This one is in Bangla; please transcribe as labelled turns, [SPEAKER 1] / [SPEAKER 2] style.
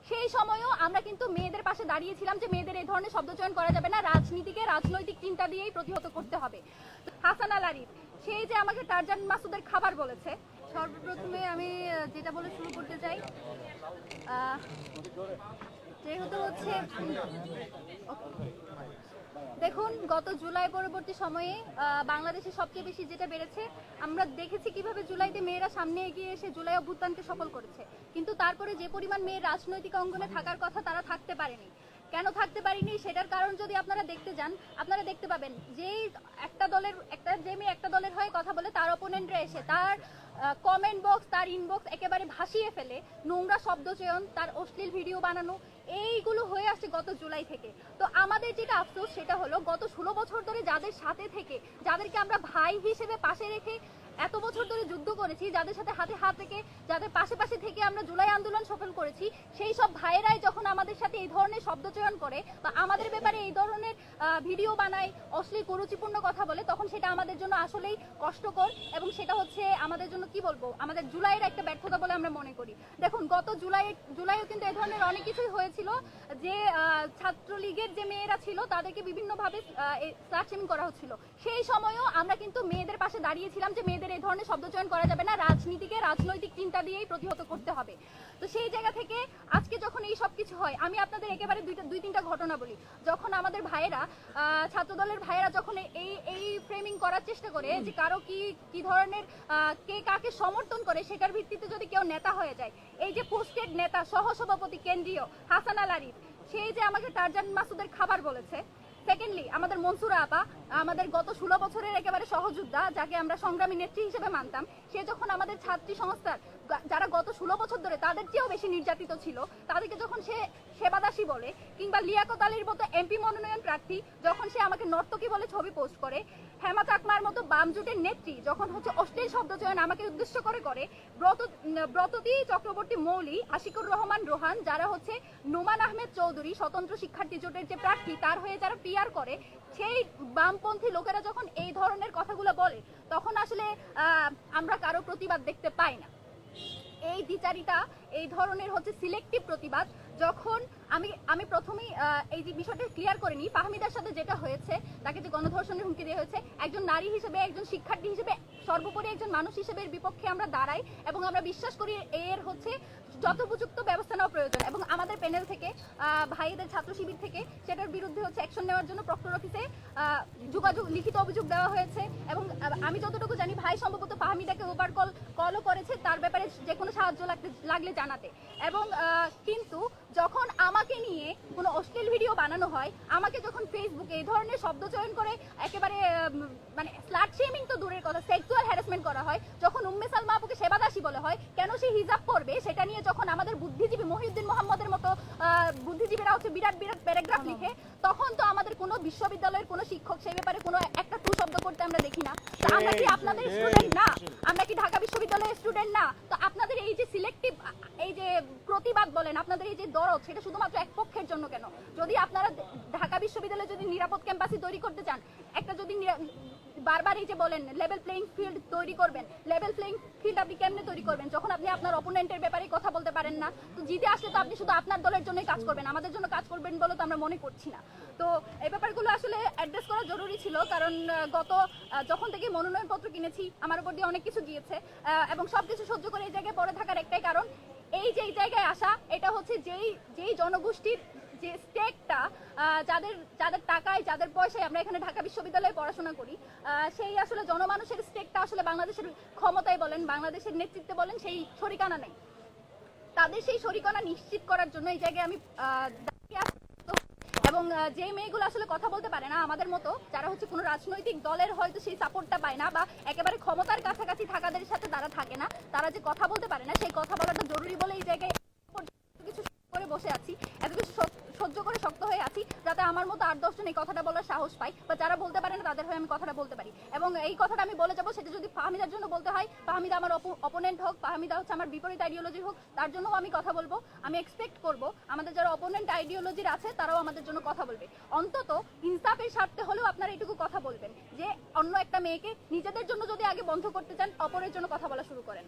[SPEAKER 1] সেই সময়ও আমরা কিন্তু মেয়েদের পাশে দাঁড়িয়েছিলাম যে মেয়েদের এই ধরনের শব্দ চয়ন করা যাবে না, রাজনীতিকে রাজনৈতিক চিন্তা দিয়েই প্রতিহত করতে হবে। হাসান আল আরিফ সেই যে আমাকে টারজান মাসুদের খাবার বলেছে, সর্বপ্রথমে আমি যেটা বলে শুরু করতে চাই, যেহেতু হচ্ছে দেখুন গত জুলাই পরবর্তী সময়ে বাংলাদেশে সবচেয়ে বেশি যেটা বেড়েছে, আমরা দেখেছি কিভাবে জুলাইতে মেয়েরা সামনে এগিয়ে এসে জুলাই অভ্যুত্থানকে সফল করেছে, কিন্তু তারপরে যে পরিমাণ মেয়ের রাজনৈতিক অঙ্গনে থাকার কথা তারা থাকতে পারেনি। কেন থাকতে পারিনি সেটার কারণ যদি আপনারা দেখতে যান, আপনারা দেখতে পাবেন যে যে মেয়ে একটা দলের হয়ে কথা বলে তার অপোনেন্টরা এসে তার কমেন্ট বক্স, তার ইনবক্স একেবারে ভাসিয়ে ফেলে, নোংরা শব্দচয়ন, তার অশ্লীল ভিডিও বানানো, এইগুলো হয়ে আসছে গত জুলাই থেকে। তো আমাদের যেটা আফসোস সেটা হলো গত 16 বছর ধরে যাদের সাথে থেকে, যাদেরকে আমরা ভাই হিসেবে পাশে রেখে এত বছর ধরে যুদ্ধ করেছি, যাদের সাথে হাতে হাত রেখে, যাদের পাশে পাশে থেকে আমরা জুলাই আন্দোলন সফল করেছি, সেই সব ভাইয়েরাই যখন আমাদের সাথে এই ধরনের শব্দচয়ন করে বা আমাদের ব্যাপারে এই ধরনের ভিডিও বানায়, অশ্লীল কুরুচিপূর্ণ কথা বলে, তখন সেটা আমাদের জন্য আসলেই কষ্টকর এবং সেটা হচ্ছে আমাদের জন্য কি বলবো, আমাদের জুলাইয়ের একটা ব্যর্থতা বলে আমরা মনে করি। দেখুন গত জুলাইও কিন্তু এই ধরনের অনেক কিছুই হয়েছিল, যে ছাত্রলীগের যে মেয়েরা ছিল তাদেরকে বিভিন্নভাবে স্লাট-শেমিং করা হচ্ছিল। সেই সময়ও আমরা কিন্তু মেয়েদের পাশে দাঁড়িয়েছিলাম যে মেয়েদের এই ধরনের শব্দচয়ন করা যাবে না, রাজনীতিকে রাজনৈতিক চিন্তা দিয়েই প্রতিহত করতে হবে। তো সেই জায়গা থেকে আজকে যখন এই সব কিছু হয়, আমি আপনাদের একেবারে দুই তিনটা ঘটনা বলি। যখন আমাদের ভাইয়েরা, ছাত্রদলের ভাইয়েরা যখন এই ফ্রেমিং করার চেষ্টা করে যে কারো কি ধরনের কে কাকে সমর্থন করে সেটার ভিত্তিতে যদি কেউ নেতা হয়ে যায়, এই যে পোস্টেড নেতা সহসভাপতি কেন্দ্রীয় হাসান আল আরিফ সেই যে আমাকে টারজান মাসুদের খাবার বলেছে। সেকেন্ডলি আমাদের মনসুরা আপা, আমাদের গত 16 বছরের একেবারে সহযোদ্ধা, যাকে আমরা সংগ্রামী নেত্রী হিসেবে মানতাম, সে যখন আমাদের ছাত্রী সংস্থার যারা গত 16 বছর ধরে তাদের চেয়েও বেশি নির্যাতিত ছিল, তাদেরকে যখন সে সেবাদাসী বলে, কিংবা লিয়াকত আলীর মতো এমপি মনোনয়ন প্রার্থী যখন সে আমাকে নর্তকী বলে ছবি পোস্ট করে, হেমা চাকমার মতো বাম জোটের নেত্রী যখন হচ্ছে অশ্লীল শব্দচয়ন আমাকে উদ্দেশ্য করে ব্রততী চক্রবর্তী মৌলি, আশিকুর রহমান রোহান, যারা হচ্ছে নোমান আহমেদ চৌধুরী স্বতন্ত্র শিক্ষার্থী জোটের যে প্রার্থী, তার হয়ে যারা পিআর করে, সেই বামপন্থী লোকেরা যখন এই ধরনের কথাগুলো বলে, তখন আসলে আমরা কারো প্রতিবাদ দেখতে পাই না। এই দ্বিচারিতা, এই ধরনের হচ্ছে সিলেক্টিভ প্রতিবাদ, যখন আমি প্রথমেই এই যে বিষয়টা ক্লিয়ার করে নিই, ফাহমিদার সাথে যেটা হয়েছে, তাকে যে গণধর্ষণের হুমকি দেওয়া হয়েছে, একজন নারী হিসেবে, একজন শিক্ষার্থী হিসেবে, সর্বোপরি একজন মানুষ হিসেবে এর বিপক্ষে আমরা দাঁড়াই এবং আমরা বিশ্বাস করি এর হচ্ছে যথোপযুক্ত ব্যবস্থা নেওয়া প্রয়োজন। এবং আমাদের প্যানেল থেকে, ভাইদের ছাত্র শিবির থেকে সেটার বিরুদ্ধে হচ্ছে অ্যাকশন নেওয়ার জন্য প্রক্টর অফিসে লিখিত অভিযোগ দেওয়া হয়েছে। এবং আমি যতটুকু জানি ভাই সম্ভবত ফাহমিদাকে ওভার কলও করেছে তার ব্যাপারে যে কোনো সাহায্য লাগলে জানাতে। এবং কিন্তু যখন আমাকে নিয়ে কোনো অশ্লীল ভিডিও বানানো হয়, আমাকে যখন ফেসবুকে এই ধরনের শব্দচয়ন করে একেবারে মানে স্লাট শেমিং তো দূরের কথা, সেক্সুয়াল হ্যারাসমেন্ট করা হয়, যখন উম্মে সালমা আপুকে সেবাদাসী বলা হয়, কেন সে হিজাব পরবে সেটা নিয়ে যখন আমাদের বুদ্ধিজীবী মহিউদ্দিন মোহাম্মদের মতো বুদ্ধিজীবীরা হচ্ছে বিরাট বিরাট প্যারাগ্রাফ লিখে, তখন তো আমাদের কোনো বিশ্ববিদ্যালয়ের কোনো শিক্ষক সেই ব্যাপারে কোনো একটা টু শব্দ করতে আমরা দেখি না। তো আমরা কি আপনাদের স্টুডেন্ট না? আমরা কি ঢাকা বিশ্ববিদ্যালয়ের স্টুডেন্ট না? তো আপনাদের এই যে সিলেক্টিভ এই যে প্রতিবাদ বলেন, আপনাদের এই যে দরদ, সেটা শুধুমাত্র এক পক্ষের জন্য কেন? যদি আপনারা ঢাকা বিশ্ববিদ্যালয়ে যদি নিরাপদ ক্যাম্পাসই তৈরি করতে চান, একটা যদি বারবার এই যে বলেন লেভেল প্লেইং ফিল্ড তৈরি করবেন, লেভেল প্লেইং ফিল্ড আপনি কেমনে তৈরি করবেন যখন আপনি আপনার অপোনেন্টের ব্যাপারে কথা বলতে পারেন না? তো জিতে আসলে তো আপনি শুধু আপনার দলের জন্যই কাজ করবেন, আমাদের জন্য কাজ করবেন বলে তো আমরা মনে করছি না। তো এই ব্যাপারগুলো আসলে অ্যাড্রেস করা জরুরি ছিল, কারণ যখন থেকে মনোনয়নপত্র কিনেছি আমার উপর দিয়ে অনেক কিছু গিয়েছে এবং সবকিছু সহ্য করে এই জায়গায় পড়ে থাকার একটাই কারণ, এই যে এই জায়গায় আসা, এটা হচ্ছে যেই জনগোষ্ঠীর যে স্টেকটা, যাদের টাকায়, যাদের পয়সায় আমরা এখানে ঢাকা বিশ্ববিদ্যালয়ে পড়াশোনা করি, সেই আসলে জনমানুষের স্টেকটা আসলে বাংলাদেশের ক্ষমতায় বলেন, বাংলাদেশের নেতৃত্বে বলেন, সেই শরিকানা নেই। তাদের সেই শরিকানা নিশ্চিত করার জন্য এই জায়গায় আমি এবং যে মেয়েগুলো আসলে কথা বলতে পারে না আমাদের মতো, যারা হচ্ছে কোনো রাজনৈতিক দলের হয়তো সেই সাপোর্টটা পায় না বা একেবারে ক্ষমতার কাছাকাছি থাকাদের সাথে তারা থাকে না, তারা যে কথা বলতে পারে না, সেই কথা বলাটা জরুরি বলে এই জায়গায় কিছু করে বসে আছি, এত কিছু সহ্য করে শক্ত হয়ে আছি, যাতে আমার মতো 8-10 জন এই কথাটা বলার সাহস পাই, বা যারা বলতে পারে না তাদের হয়ে আমি কথাটা বলতে পারি। এবং এই কথাটা আমি বলে যাবো, সেটা যদি ফাহমিদার জন্য বলতে হয়, ফাহমিদা আমার অপোনেন্ট হোক, ফাহমিদা হচ্ছে আমার বিপরীত আইডিওলজি হোক, তার জন্যও আমি কথা বলবো। আমি এক্সপেক্ট করব আমাদের যারা অপোনেন্ট আইডিওলজির আছে তারাও আমাদের জন্য কথা বলবে। অন্তত ইনসাফের স্বার্থে হলেও আপনারা এটুকু কথা বলবেন যে অন্য একটা মেয়েকে নিজেদের জন্য যদি আগে বন্ধ করতে চান, অপরের জন্য কথা বলা শুরু করেন।